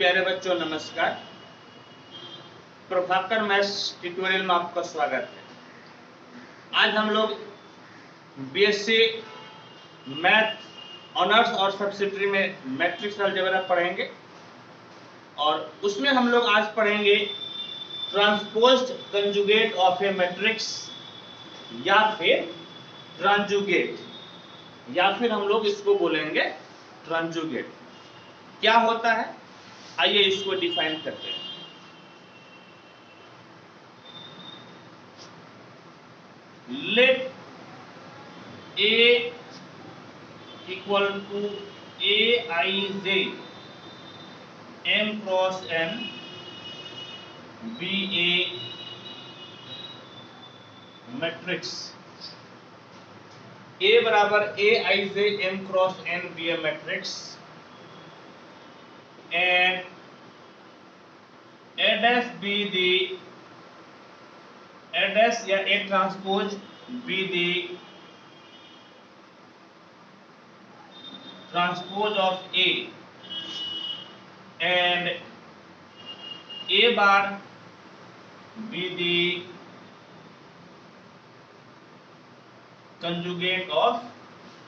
प्यारे बच्चों नमस्कार। प्रभाकर मैथ्स ट्यूटोरियल में आपका स्वागत है। आज हम लोग बीएससी मैथ ऑनर्स और सब्सिडियरी में मैट्रिक्स अलजेब्रा पढ़ेंगे और उसमें हम लोग आज पढ़ेंगे transposed conjugate of A matrix या फिर ट्रांजुगेट या फिर हम लोग इसको बोलेंगे ट्रांजुगेट। क्या होता है आइए इसको डिफाइन करते हैं। Let A equal to Aij M cross N be a matrix. A बराबर Aij M cross N be a matrix and A dash be the A dash या A transpose be the transpose of A and A bar be the conjugate of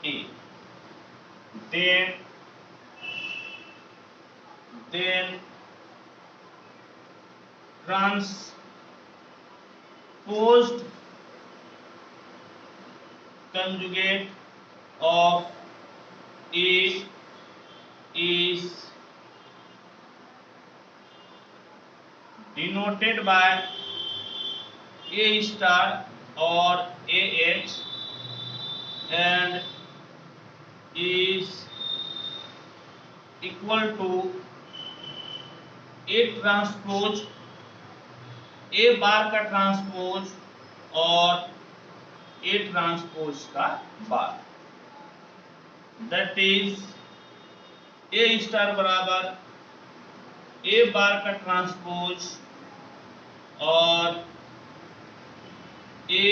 A. Then transposed conjugate of A is denoted by A star or AH and is equal to A transpose A बार का transpose और A transpose का बार, that is A star बराबर A बार का transpose और A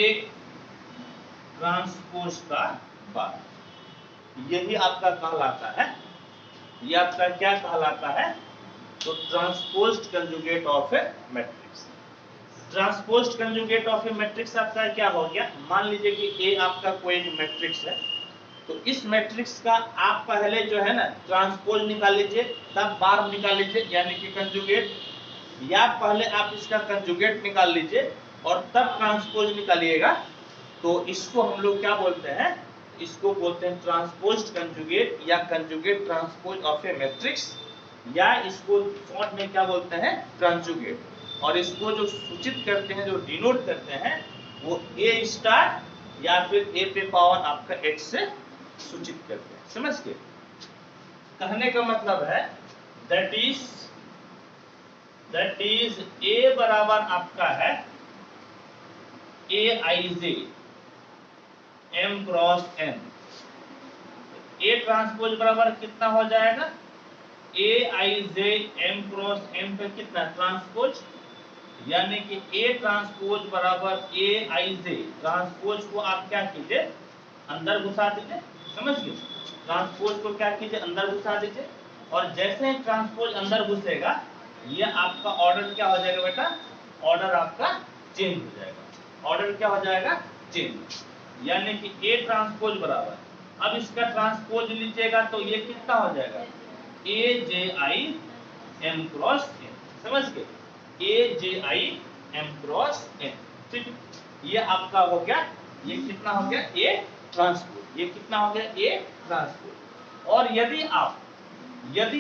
transpose का बार। यही आपका कहलाता है, ये आपका क्या कहलाता है? तो transposed conjugate of A matrix. Transposed conjugate of A matrix आपका क्या हो गया? मान लीजिए कि ए आपका कोई मैट्रिक्स है, तो इस मैट्रिक्स का आप पहले जो है ना ट्रांसपोज निकाल लीजिए, तब बार निकाल लीजिए यानी कि कंजुगेट, या पहले आप इसका कंजुगेट निकाल लीजिए और तब ट्रांसपोज निकालिएगा। तो इसको हम लोग क्या बोलते हैं? इसको बोलते हैं ट्रांसपोज्ड कंजुगेट या conjugate transpose of A matrix, या इसको शॉर्ट में क्या बोलते हैं? ट्रांजुगेट। और इसको जो सूचित करते हैं, जो डिनोट करते हैं, वो A स्टार या फिर A पे पावर आपका H से सूचित करते हैं। समझ गए? कहने का मतलब है दैट इज A बराबर आपका है Aij M cross N। A transpose बराबर कितना हो जाएगा? Aij M क्रॉस M पे कितना ट्रांसपोज, यानी कि A ट्रांसपोज बराबर Aij। ट्रांसपोज को आप क्या कीजिए? अंदर घुसा दीजिए। समझ गए? ट्रांसपोज को क्या कीजिए? अंदर घुसा दीजिए। और जैसे ही ट्रांसपोज अंदर घुसेगा, ये आपका ऑर्डर क्या हो जाएगा बेटा? ऑर्डर आपका चेंज हो जाएगा। ऑर्डर क्या हो जाएगा? चेंज, यानी कि A ट्रांसपोज बराबर, अब इसका ट्रांसपोज लीजिएगा तो ये कितना हो जाएगा? Aj M cross N। समझ गए? Aj M cross N। ठीक है, ये आपका हो गया, ये कितना हो गया? A transpose. ये कितना हो गया? A transpose. और यदि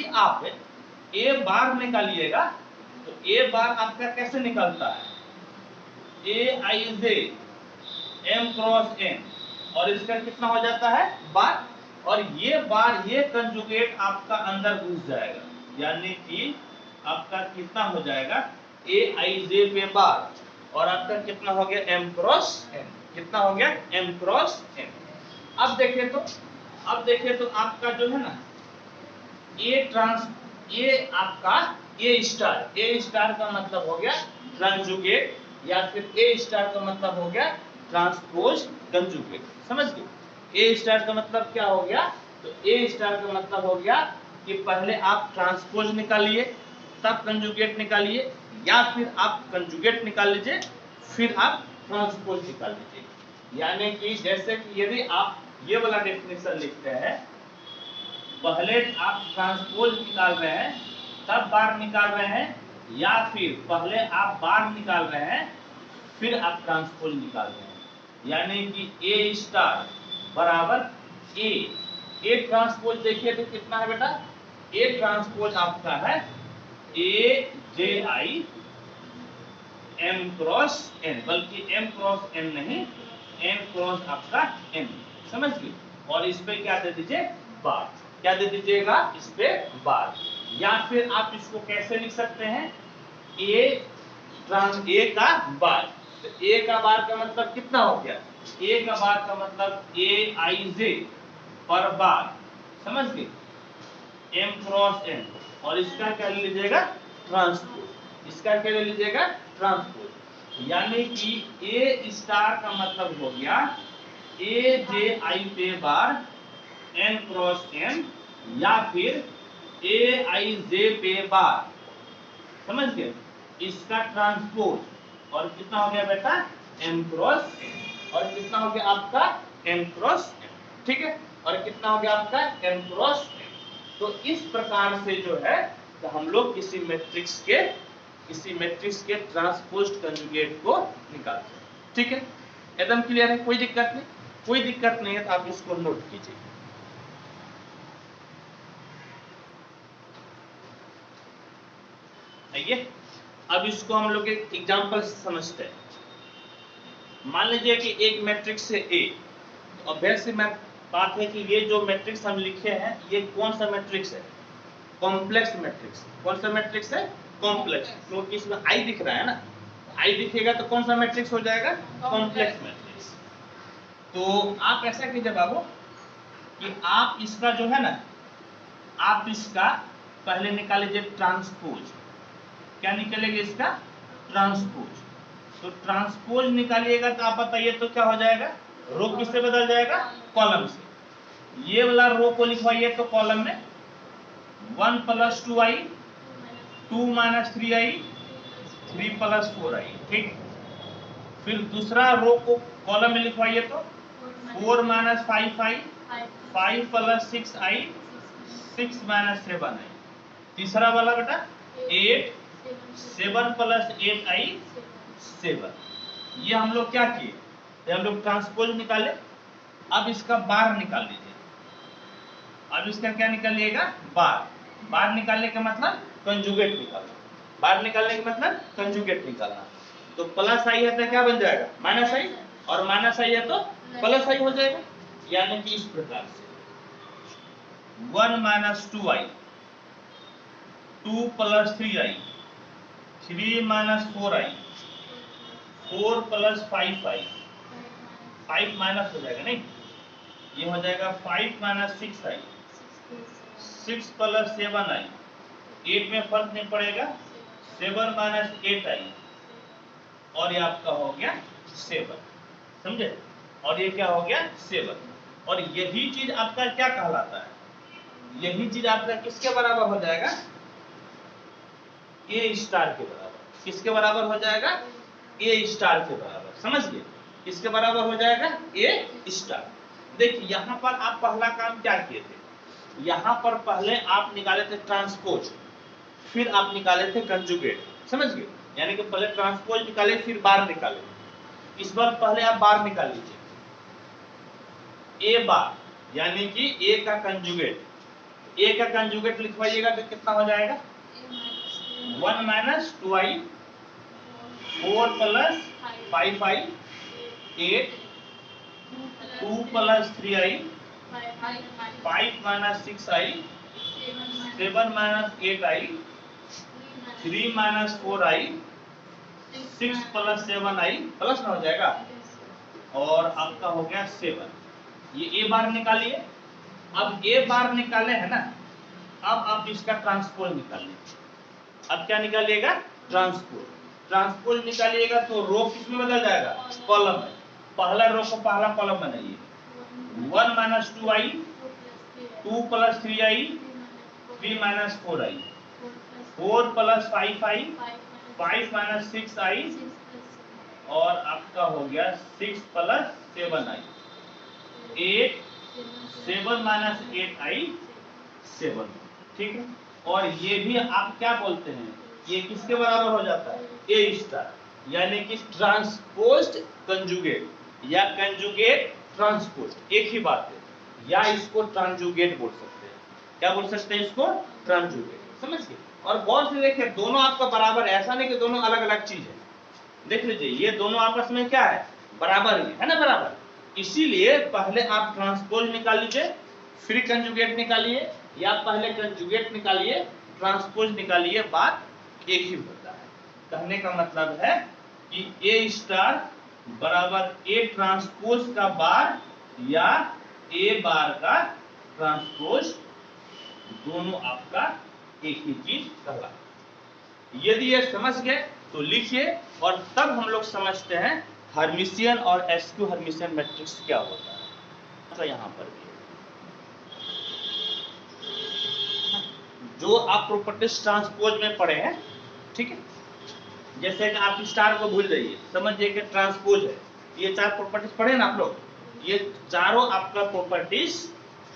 आप A बार निकालिएगा तो A बार आपका कैसे निकलता है? Aij M क्रॉस N और इसका कितना हो जाता है? बार। और ये बार, ये कंजुगेट आपका अंदर घुस जाएगा, यानी कि आपका कितना हो जाएगा? Aij पे बार और आपका कितना हो गया? M cross N। कितना हो गया? M cross N। अब देखें तो आपका जो है ना ये आपका A स्टार का मतलब हो गया कंजुगेट, या फिर A स्टार का मतलब हो गया ट्रांसपोज कंजुगेट। समझ गए? ए स्टार का मतलब क्या हो गया? तो ए स्टार का मतलब हो गया कि पहले आप ट्रांसपोज निकालिए, तब कंजुगेट निकालिए, या फिर आप कंजुगेट निकाल लीजिए फिर आप ट्रांसपोज निकाल लीजिए। यानी कि जैसे कि यदि आप ये वाला डेफिनेशन लिखते हैं, पहले आप ट्रांसपोज निकाल रहे हैं तब बार निकाल रहे हैं, या फिर पहले आप बार निकाल रहे हैं फिर आप ट्रांसपोज निकाल रहे हैं, यानी कि ए स्टार बराबर ए ट्रांसपोज देखिए तो कितना है बेटा, ए ट्रांसपोज आपका है ए जे आई एम क्रॉस एन, बल्कि एम क्रॉस एन नहीं, एन क्रॉस आपका एन, समझ गए। और इस पे क्या दे दीजिए, बार, क्या दे दीजिएगा इस पे बार। या फिर आप इसको कैसे लिख सकते हैं, ए का बार, तो ए का बार का मतलब कितना हो गया, ए का बार का मतलब ए आई जे पर बार, समझ गए, एम क्रॉस एन। और इसका क्या ले लीजिएगा, ट्रांसपोज, इसका क्या ले लीजिएगा, ट्रांसपोज। यानी कि ए स्टार का मतलब हो गया ए जे आई पे बार एन क्रॉस एन, या फिर ए आई जे पे बार, समझ गए, इसका ट्रांसपोज। और कितना हो गया बेटा, एम क्रॉस एन, और कितना हो गया आपका एम क्रॉस एन, ठीक है। और कितना हो गया आपका एम क्रॉस एन। तो इस प्रकार से जो है तो हम लोग किसी मैट्रिक्स के ट्रांसपोज्ड कंजुगेट को निकालते हैं, ठीक है। एकदम क्लियर है, कोई दिक्कत नहीं, कोई दिक्कत नहीं है तो आप इसको नोट कीजिए। आइए अब इसको हम लोग एक एग्जांपल से समझते हैं। मान लीजिए कि एक मैट्रिक्स है ए, तो ऑब्वियसली बात है कि ये जो मैट्रिक्स हम लिखे हैं ये कौन सा मैट्रिक्स है, कॉम्प्लेक्स मैट्रिक्स। कौन सा मैट्रिक्स है, कॉम्प्लेक्स, क्योंकि इसमें आई दिख रहा है ना, आई दिखेगा तो कौन सा मैट्रिक्स हो जाएगा, कॉम्प्लेक्स मैट्रिक्स। तो आप ऐसा कीजिए बाबू कि आप इसका जो है ना, आप इसका पहले निकाल लीजिए ट्रांसपोज। क्या निकलेगा इसका, ट्रांसपोज। तो ट्रांसपोज निकालिएगा तो आप बताइए तो क्या हो जाएगा, रो किससे बदल जाएगा, कॉलम से। ये वाला रो को लिखवाइए तो कॉलम में 1 + 2i, 2 - 3i, 3 + 4i, ठीक। फिर दूसरा रो को कॉलम में लिखवाइए तो 4 - 5i, 5 + 6i, 6 - 7i। तीसरा वाला बेटा 8, 7 + 8i, 7। ये हम लोग क्या किए, तो हम लोग ट्रांसपोज निकाले। अब इसका बार निकाल लीजिए। अब इसका क्या निकालिएगा, बार। बार निकालने का मतलब कंजुगेट निकालना, बार निकालने का मतलब कंजुगेट निकालना। तो प्लस आई है तो क्या बन जाएगा, माइनस आई, और माइनस आई है तो प्लस आई हो जाएगा। यानी कि इस प्रकार से 1 - 2i, 2 + 3i, 3 - 4i, 4 + 5i, 5 minus हो जाएगा नहीं, ये हो जाएगा 5 - 6i, 6 + 7i, 8 में फर्क नहीं पड़ेगा, 7 - 8i, और ये आपका हो गया 7, समझे। और ये क्या हो गया 7। और यही चीज आपका क्या कहलाता है, यही चीज आपका किसके बराबर हो जाएगा, ए स्टार के बराबर। किसके बराबर हो जाएगा, ए स्टार के बराबर, समझ गए। किसके बराबर हो जाएगा, ए स्टार। देखिए यहाँ पर आप पहला काम क्या किए थे, यहाँ पर पहले आप निकाले थे ट्रांसपोज, फिर आप निकाले थे कंजुगेट, समझ गए। यानी कि पहले ट्रांसपोज निकाले फिर बार निकाले। इस बार पहले आप बार निकाल लीजिए, ए बार, यानी कि ए का कंजुगेट। ए का कंजुगेट लिखवाइएगा तो कितना हो जाएगा, 1 - 2i, 4 + 5i, 8, 2 + 3i, 5 - 6i, 7 - 8i, 3 - 4i, 6 + 7i, plus ना हो जाएगा, और आपका हो गया 7। ये ए बार निकालिए। अब ए बार निकाले है ना, अब आप इसका ट्रांसपोज निकालिए। अब क्या निकालिएगा, ट्रांसपोज। ट्रांसपोज निकालिएगा तो रो किस में बदल जाएगा, कॉलम में। पहला रो को पहला कॉलम बनाइए, 1 - 2i, 2 + 3i, 3 - 4i, 4 plus 5i, 5 minus 6i, और आपका हो गया 6 प्लस 7i, 8, 7 माइनस 8i, 7। ठीक है, और ये भी आप क्या बोलते हैं, ये किसके बराबर हो जाता है, ए स्टार, यानी कि ट्रांसपोज्ड कंजुगेट या कंजुगेट ट्रांसपोज्ड, एक ही बात है, या इसको ट्रांजुगेट बोल सकते हैं। क्या बोल सकते हैं इसको, ट्रांजुगेट। समझ गए। और गौर से देखिए, दोनों आपका बराबर है, ऐसा नहीं कि दोनों अलग अलग चीज है। देख लीजिए, ये दोनों आपस में क्या है, बराबर ही है ना, बराबर। इसीलिए पहले आप ट्रांसपोज निकाल लीजिए, फिर कंजुगेट निकालिए, या पहले कंजुगेट निकालिए, ट्रांसपोज निकालिए, बात एक ही होता है। कहने का मतलब है कि ए स्टार बराबर ए ट्रांसपोज का बार या ए बार का ट्रांसपोज, दोनों आपका एक ही चीज कहलाता। यदि ये समझ गए तो लिखिए, और तब हम लोग समझते हैं हर्मिशियन और एसक्यू हर्मिशियन मैट्रिक्स क्या होता है। तो यहाँ पर भी जो आप प्रॉपर्टीज ट्रांसपोज में पढ़े हैं, ठीक है, जैसे कि आप स्टार को भूल जाइए, समझिए कि ट्रांसपोज है, ये 4 प्रॉपर्टीज पढ़े ना आप लोग, ये चारों आपका प्रॉपर्टीज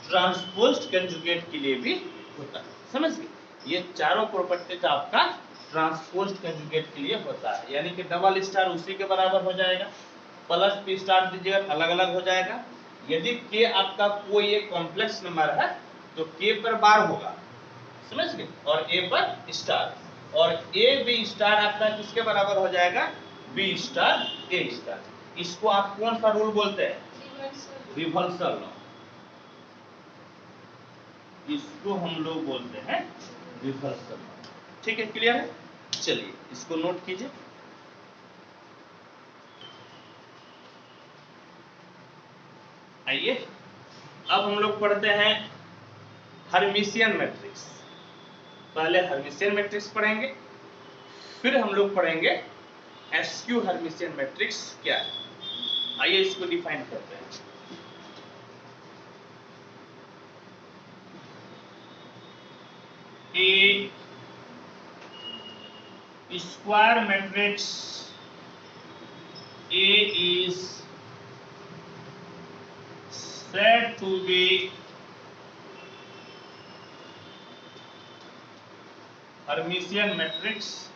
ट्रांसपोज्ड कंजुगेट के लिए भी होता है। समझ गए, ये चारों प्रॉपर्टीज आपका ट्रांसपोज्ड कंजुगेट के लिए होता है, यानी कि डबल स्टार उसी के बराबर हो जाएगा, प्लस पी स्टार दीजिएगा अलग अलग हो जाएगा। यदि के आपका कोई एक कॉम्प्लेक्स नंबर है तो के पर बार होगा, समझ गए, और ए पर स्टार, और ए बी स्टार आपका किसके बराबर हो जाएगा, बी स्टार ए स्टार। इसको आप कौन सा रूल बोलते हैं, रिवर्सल लॉ, इसको हम लोग बोलते हैं रिवर्सल लॉ। ठीक है, क्लियर है। चलिए इसको नोट कीजिए। आइए अब हम लोग पढ़ते हैं हर्मिशियन मैट्रिक्स। पहले हर्मिशियन मैट्रिक्स पढ़ेंगे, फिर हम लोग पढ़ेंगे एसक्यू हर्मिशियन मैट्रिक्स क्या है। आइए इसको डिफाइन करते हैं। A square matrix A is said to be Hermitian matrix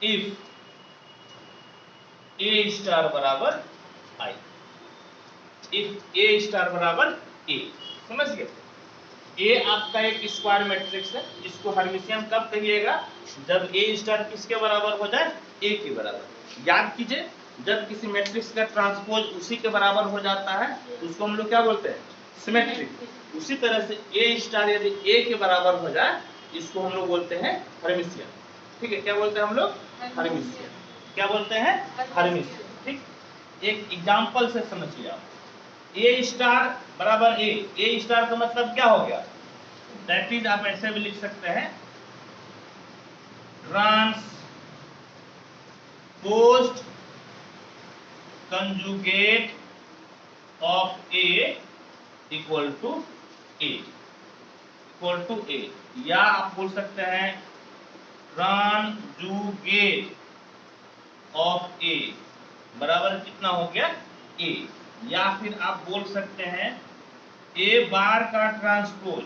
if A star बराबर I, if A star बराबर A। समझ गए, ए आपका एक स्क्वायर मैट्रिक्स है, इसको हर्मिशियन कब कहिएगा, जब ए स्टार किसके बराबर हो जाए, ए के बराबर। याद कीजिए, जब किसी मैट्रिक्स का ट्रांसपोज उसी के बराबर हो जाता है तो उसको हम लोग क्या बोलते हैं, सिमेट्रिक। उसी तरह से ए स्टार यदि ए के बराबर हो जाए, इसको हम लोग बोलते हैं हर्मिशियन। ठीक है, क्या बोलते हैं हम लोग, हर्मिशियन। क्या बोलते हैं, हर्मिशियन। ठीक, एक एग्जांपल से समझिए आप, ए स्टार बराबर ए स्टार का मतलब क्या हो गया, दैट इज आप ऐसे भी लिख सकते हैं, transposed conjugate of A equal to A, या आप बोल सकते हैं ट्रांजुगेट ऑफ ए बराबर कितना हो गया, ए। या फिर आप बोल सकते हैं ए बार का ट्रांसपोज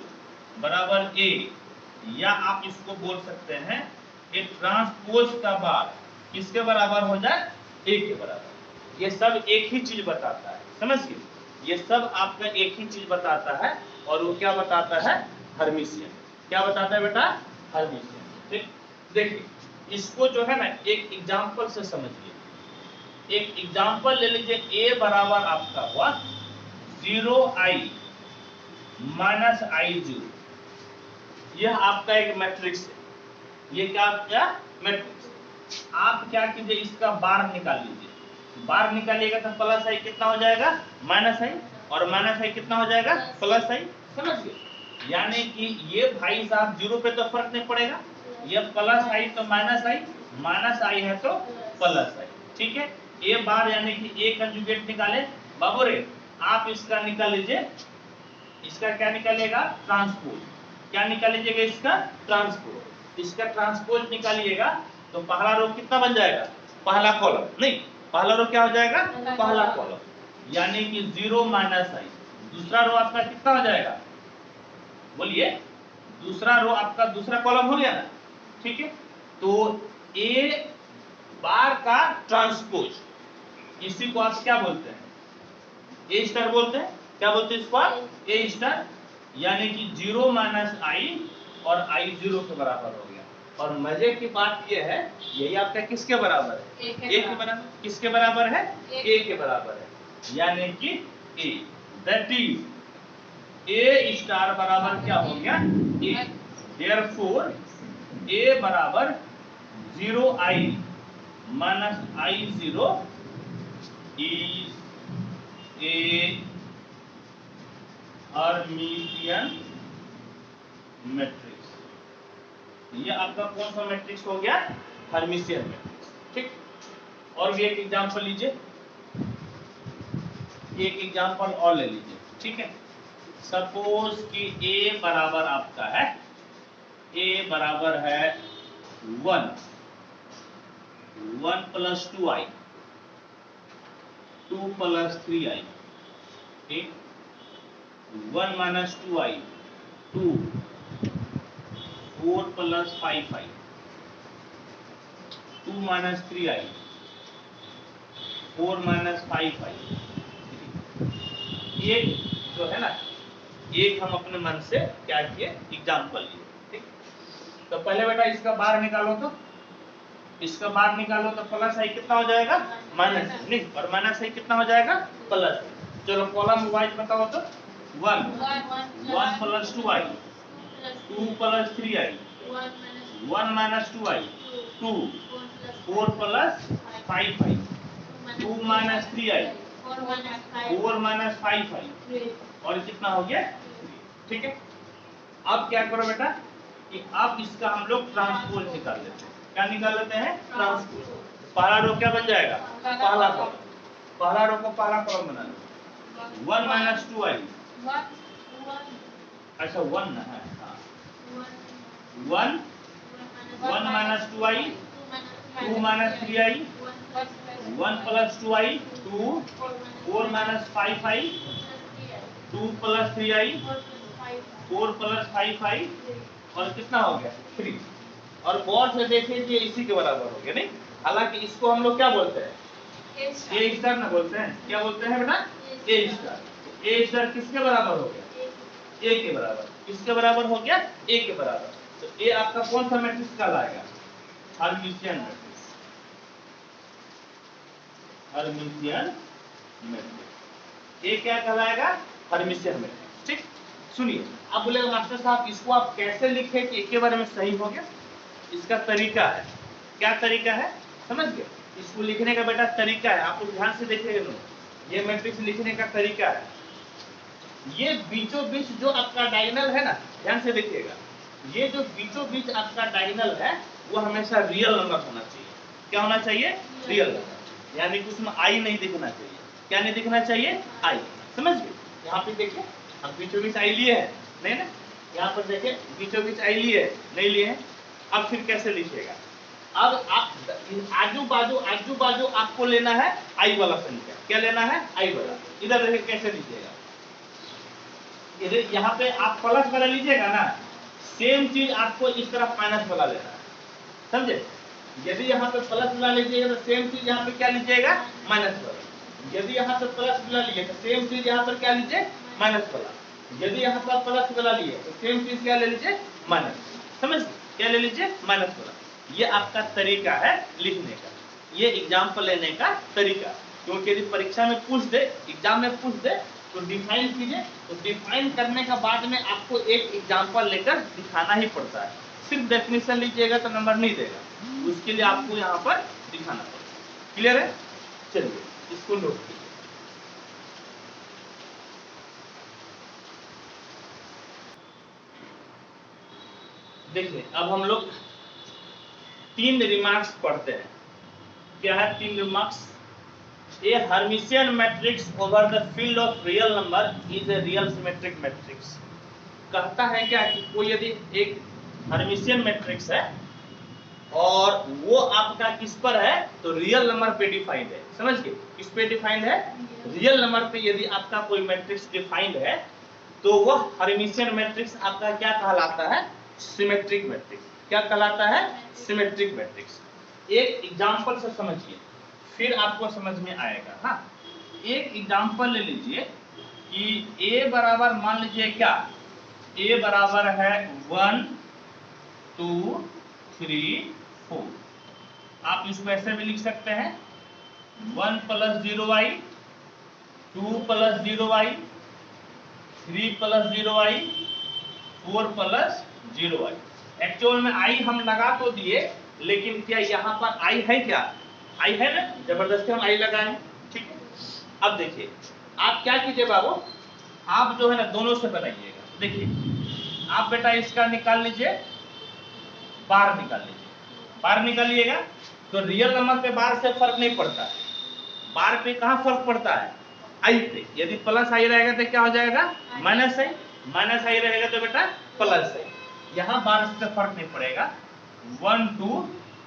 बराबर ए, या आप इसको बोल सकते हैं ए ट्रांसपोज का बार किसके बराबर हो जाए, ए के बराबर। ये सब एक ही चीज बताता है, समझ गए, ये सब आपका एक ही चीज बताता है, और वो क्या बताता है, हर्मिशियन। क्या बताता है बेटा, हर्मिशियन। ठीक, देखिए इसको जो है ना एक एग्जांपल से समझिए। एक एग्जांपल ले लीजिए, ए बराबर आपका हुआ 0i माइनस i0, यह आपका एक मैट्रिक्स है। ये क्या मैट्रिक्स, आप क्या कीजिए, इसका बार निकाल लीजिए। बार निकालिएगा तो प्लस आई कितना हो जाएगा, माइनस आई, और माइनस आई कितना हो जाएगा, प्लस आई। समझ गए, यानी कि ये भाई साहब 0 पे तो फर्क नहीं पड़ेगा, ये प्लस आई तो माइनस आई, माइनस आई है तो प्लस आई। ठीक है, ए बार यानी कि ए कंजुगेट निकाले बाबू रे, आप इसका निकाल लीजिए, इसका क्या निकलेगा, ट्रांसपोज। क्या निकालिएगा इसका ट्रांसपोज, इसका ट्रांसपोज निकालिएगा तो पहला रो कितना बन जाएगा, पहला कॉलम नहीं, पहला रो क्या हो जाएगा, पहला कॉलम, यानी कि 0 माइनस आई। दूसरा रो आपका कितना हो जाएगा, बोलिए, दूसरा रो आपका दूसरा कॉलम हो गया ना, ठीक है। तो ए बार का ट्रांसपोज, इसी को आप क्या बोलते हैं, ए स्टार बोलते हैं। क्या बोलते हैं इसको आप, ए स्टार, यानी कि 0 माइनस आई और आई 0 के बराबर हो गया। और मजे की बात यह है, यही आपका किसके बराबर है, ए के बराबर। किसके बराबर है, ए के बराबर है, यानी कि A, that is A star बराबर क्या हो गया, ए। देयरफॉर ए बराबर 0 i minus i 0 is a Hermitian matrix. ये आपका कौन सा मैट्रिक्स हो गया, हर्मिटियन मैट्रिक्स, ठीक। और भी एक एग्जांपल लीजिए, एक एग्जांपल और ले लीजिए, ठीक है। सपोज कि ए बराबर आपका है, ए बराबर है 1 प्लस 2i, 2 प्लस 3i, ठीक। 1 minus 2i 2, 4 plus 5i, 2 minus 3i 4 minus 5i। एक जो है ना, एक हम अपने मन से क्या किए, एग्जाम्पल लिए, ठीक। तो पहले बेटा इसका बाहर निकालो, तो इसका बाहर निकालो तो प्लस आई कितना हो जाएगा, माइनस नहीं, और माइनस आई कितना हो जाएगा, प्लस। चलो कॉलम वाइज बताओ तो, 1 plus 2i, 2 plus 3i, 1 minus 2i 2, 4 plus 5i, 2 minus 3i 4 minus 5i, और कितना हो गया, ठीक है। अब क्या करो बेटा कि अब इसका हम लोग ट्रांसपोज निकाल लेते हैं। क्या निकाल लेते हैं, ट्रांसपोज। पहला रो क्या बन जाएगा, पहला कॉलम, पहला रो को पहला कॉलम बना लो। 1 माइनस 2i, अच्छा 1 ना है, हाँ 1 minus 2i, 2 minus 3i, 1 plus 2i 2, 4 minus 5i, 2 plus 3i, 4 plus 5i, और कितना हो गया, 3। और गौर से देखिए कि इसी के बराबर हो गया, नहीं। हालांकि इसको हम लोग क्या बोलते हैं, ए स्टार ना बोलते हैं, क्या बोलते हैं बेटा, ए स्टार। ए स्टार किसके बराबर हो गया, ए के बराबर। किसके बराबर हो गया, ए के बराबर। तो ए आपका कौन सा मैट्रिक्स कहलाएगा, हर्मिटियन मैट्रिक्स, हर्मिटियन मैट्रिक्स। ए क्या कहलाएगा, हर्मिटियन मैट्रिक्स, ठीक। सुनिए, अब बोलेगा मास्टर साहब इसको आप कैसे लिखे कि ए के बारे में सही हो गया। इसका तरीका है, क्या तरीका है, समझ गए। इसको लिखने का बेटा तरीका है, आप लोग ध्यान से देखिएगा। ये मैट्रिक्स लिखने का तरीका है, ये बीचों बीच जो आपका डायगोनल है ना, ध्यान से देखिएगा, ये जो बीचों बीच आपका डायगोनल है वो हमेशा रियल नंबर होना चाहिए। क्या होना चाहिए, रियल नंबर, यानी कि उसमें आई नहीं दिखना चाहिए। क्या नहीं दिखना चाहिए, आई। समझ गए। यहाँ पे देखिए हम बीचों बीच आई लिए है, नहीं ना, यहाँ पर देखिए बीचों बीच आई लिए नहीं लिए हैं। अब फिर कैसे लिखिएगा, अब आप आजू बाजू आपको लेना है आई वाला संख्या। क्या लेना है, आई वाला। इधर देखिए कैसे लीजिएगा, इधर यहाँ पे आप प्लस वाला लीजिएगा ना, सेम चीज आपको इस तरफ माइनस वाला लेना है, समझे। यदि यहाँ पे प्लस वाला लीजिएगा तो सेम चीज यहाँ पे क्या लीजिएगा, माइनस वाला। यदि यहाँ पे प्लस वाला लिए तो सेम चीज यहाँ पर क्या लीजिए, माइनस वाला। यदि यहाँ पर प्लस वाला लिए तो सेम चीज क्या ले लीजिए, माइनस। समझ, क्या ले लीजिए, माइनस वाला। ये आपका तरीका है लिखने का, ये एग्जाम्पल लेने का तरीका। क्योंकि यदि परीक्षा में पूछ दे, एग्जाम में पूछ दे तो डिफाइन कीजिए, तो डिफाइन करने के बाद में आपको एक एग्जाम्पल लेकर दिखाना ही पड़ता है। सिर्फ डेफिनेशन लीजिएगा तो नंबर नहीं देगा, उसके लिए आपको यहाँ पर दिखाना पड़ेगा। क्लियर है, चलिए इसको नोट कीजिए। देखिए अब हम लोग 3 रिमार्क्स पढ़ते हैं। क्या है 3 remarks, A Hermitian matrix over the field of real number is a real symmetric matrix. कहता है क्या कि कोई यदि एक हर्मिशियन मैट्रिक्स है और वो आपका किस पर है, तो रियल नंबर पे डिफाइंड है। समझ गए, किस पे डिफाइंड है, रियल नंबर पे यदि आपका कोई मैट्रिक्स डिफाइंड है तो वह हर्मिशियन मैट्रिक्स आपका क्या कहलाता है, सिमेट्रिक मैट्रिक्स। क्या कहलाता है, सिमेट्रिक मैट्रिक्स। एक एग्जांपल से समझिए फिर आपको समझ में आएगा। हाँ, एक एग्जांपल ले लीजिए कि a बराबर, मान लीजिए क्या, a बराबर है 1 2 3 4। आप इसको ऐसे भी लिख सकते हैं 1 + 0i, 2 + 0i, 3 + 0i, 4 + 0i। Actual में i हम लगा तो दिए, लेकिन क्या यहाँ पर i है, क्या i है ना, जबरदस्ती हम i लगाए। ठीक है, अब देखिए आप क्या कीजिए बाबू, आप जो है ना दोनों से बनाइएगा। देखिए आप बेटा इसका निकाल लीजिए, बार निकाल लीजिए, बार निकालिएगा तो रियल नंबर पे बार से फर्क नहीं पड़ता है। बार पे कहाँ फर्क पड़ता है, आई पे। यदि प्लस आई रहेगा तो क्या हो जाएगा, माइनस आई, माइनस आई रहेगा तो बेटा प्लस आई। यहाँ बार से फर्क नहीं पड़ेगा, 1 2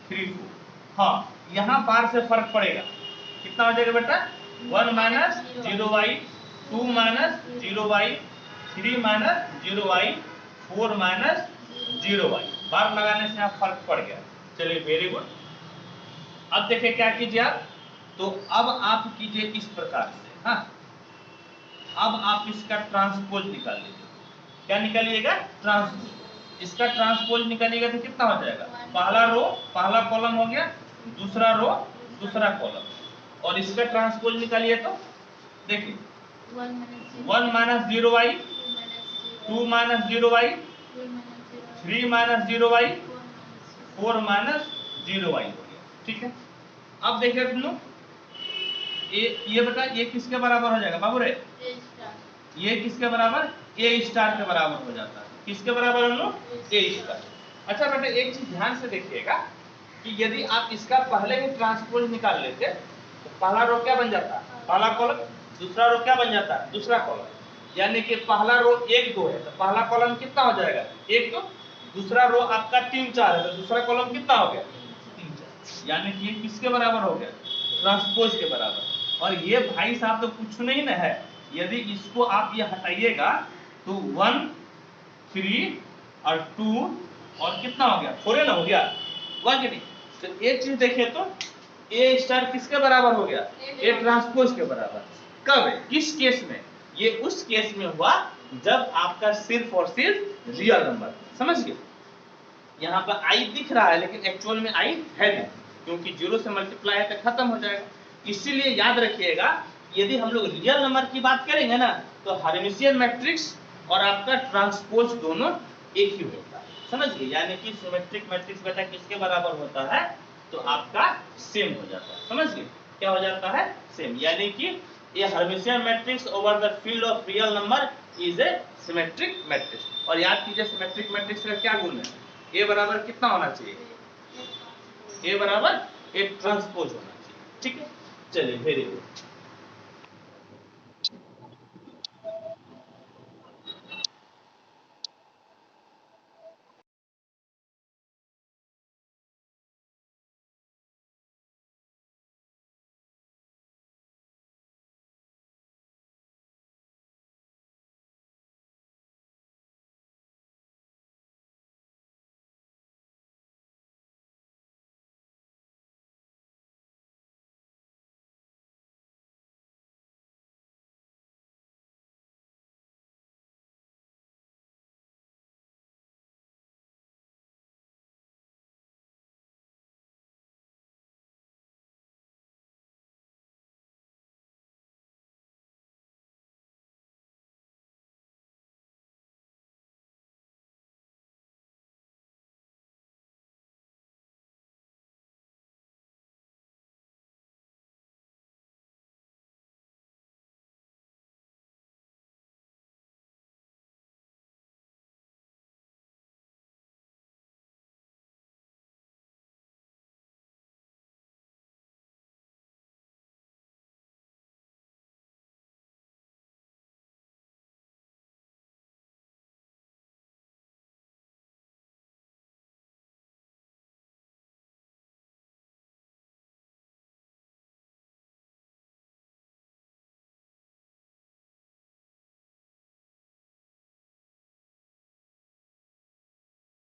3 4। हाँ, यहाँ बार से फर्क पड़ेगा, कितना हो जाएगा बेटा, 1 - 0i, 2 - 0i, 3 - 0i, 4 - 0i। बार लगाने से यहाँ फर्क पड़ गया। चलिए वेरी गुड। अब देखिए क्या कीजिए आप, तो अब आप कीजिए इस प्रकार से। हाँ, अब आप इसका ट्रांसपोज निकाल लीजिए। क्या निकालिएगा, ट्रांसपोज। इसका ट्रांसपोज निकालिएगा तो कितना हो जाएगा, पहला रो पहला कॉलम हो गया, दूसरा रो दूसरा कॉलम। और इसका ट्रांसपोज निकालिए तो देखिए 1 - 0i, 2 - 0i, 3 - 0i, 4 - 0i हो गया। ठीक है, अब देखिए तुम लोग, ये बेटा ये किसके बराबर हो जाएगा बाबू रे, ये किसके बराबर, a स्टार के बराबर हो जाता है। किसके बराबर हम लोग, a स्टार। अच्छा बेटा एक चीज ध्यान से देखिएगा कि यदि आप इसका पहले ही ट्रांसपोज निकाल लेते तो पहला रो क्या बन जाता, पहला कॉलम, दूसरा रो क्या बन जाता, दूसरा कॉलम। यानी कि पहला रो 1 2 है तो पहला कॉलम कितना हो जाएगा, 1 2। दूसरा रो आपका 3 4 है तो दूसरा कॉलम कितना हो गया, 3 4। यानी कि किसके बराबर हो गया, ट्रांसपोज के बराबर। और ये भाई साहब तो कुछ नहीं ना है, यदि इसको आप ये हटाइएगा तो 1 3 और 2 और कितना हो गया, 4 ना हो गया, हुआ कि नहीं। तो एक चीज देखिए तो a स्टार किसके बराबर हो गया, a ट्रांसपोज के बराबर। कब, किस केस में, ये उस केस में हुआ जब आपका सिर्फ और सिर्फ रियल नंबर। समझ गए, यहाँ पर i दिख रहा है लेकिन एक्चुअल में i है नहीं, क्योंकि 0 से मल्टीप्लाई है तो खत्म हो जाएगा। इसीलिए याद रखिएगा यदि हम लोग रियल नंबर की बात करेंगे ना तो हर्मिशियन मैट्रिक्स और आपका ट्रांसपोज दोनों एक ही होता है। समझ गए, यानी कि सिमेट्रिक मैट्रिक्स बेटा किसके बराबर होता है, तो आपका सेम हो जाता है। समझ गए, क्या हो जाता है, सेम। यानी कि ये Hermitian matrix over the field of real number is a symmetric matrix. और याद कीजिए सिमेट्रिक मैट्रिक्स का क्या गुण है, a बराबर कितना होना चाहिए, a बराबर a ट्रांसपोज होना चाहिए। ठीक है, चलिए वेरी गुड।